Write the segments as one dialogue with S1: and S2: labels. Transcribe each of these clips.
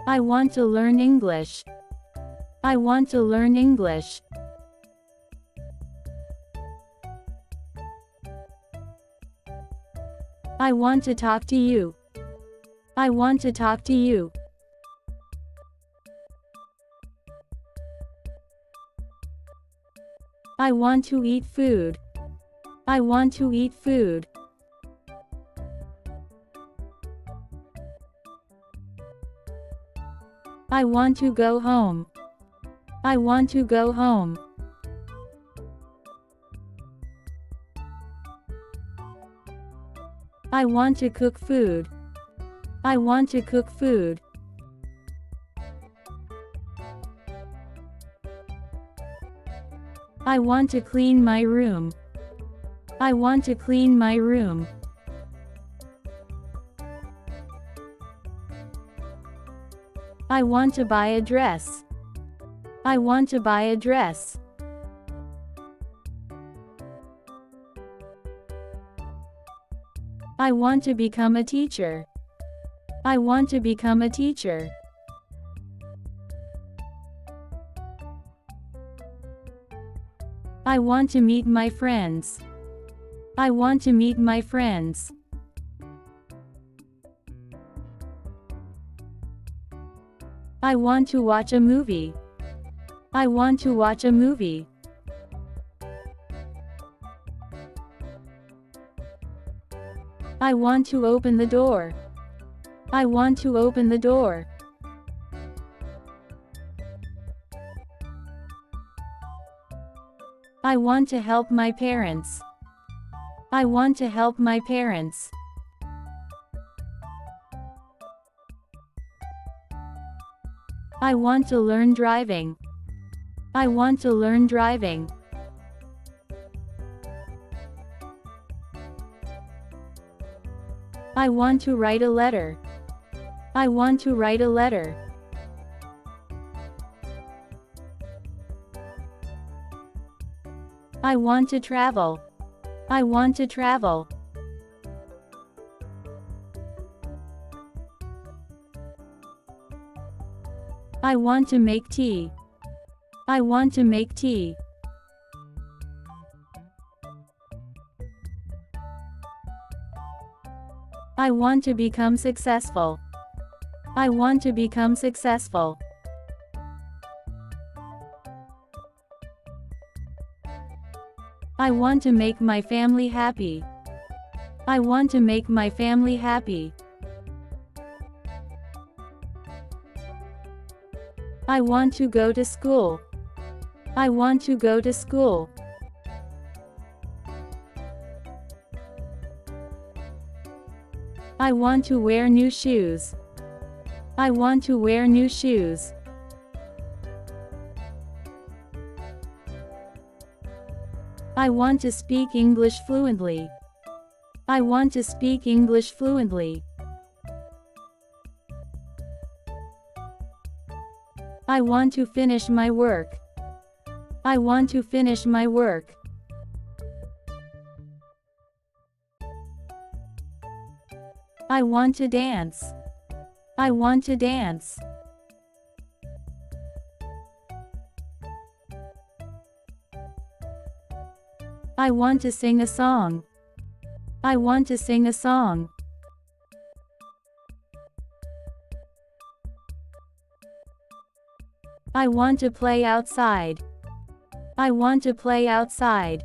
S1: I want to learn English. I want to learn English. I want to talk to you. I want to talk to you. I want to eat food. I want to eat food. I want to go home. I want to go home. I want to cook food. I want to cook food. I want to clean my room. I want to clean my room. I want to buy a dress. I want to buy a dress. I want to become a teacher. I want to become a teacher. I want to meet my friends. I want to meet my friends. I want to watch a movie. I want to watch a movie. I want to open the door. I want to open the door. I want to help my parents. I want to help my parents. I want to learn driving. I want to learn driving. I want to write a letter. I want to write a letter. I want to travel. I want to travel. I want to make tea. I want to make tea. I want to become successful. I want to become successful. I want to make my family happy. I want to make my family happy. I want to go to school. I want to go to school. I want to wear new shoes. I want to wear new shoes. I want to speak English fluently. I want to speak English fluently. I want to finish my work. I want to finish my work. I want to dance. I want to dance. I want to sing a song. I want to sing a song. I want to play outside. I want to play outside.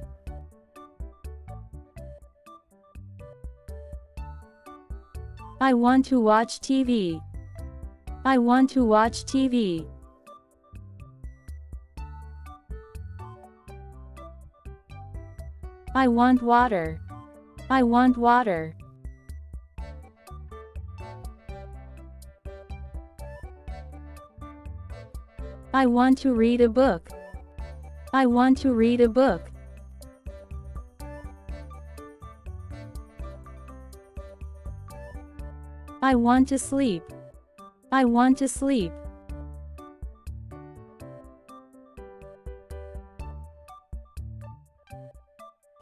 S1: I want to watch TV. I want to watch TV. I want water. I want water. I want to read a book. I want to read a book. I want to sleep. I want to sleep.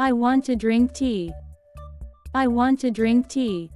S1: I want to drink tea. I want to drink tea.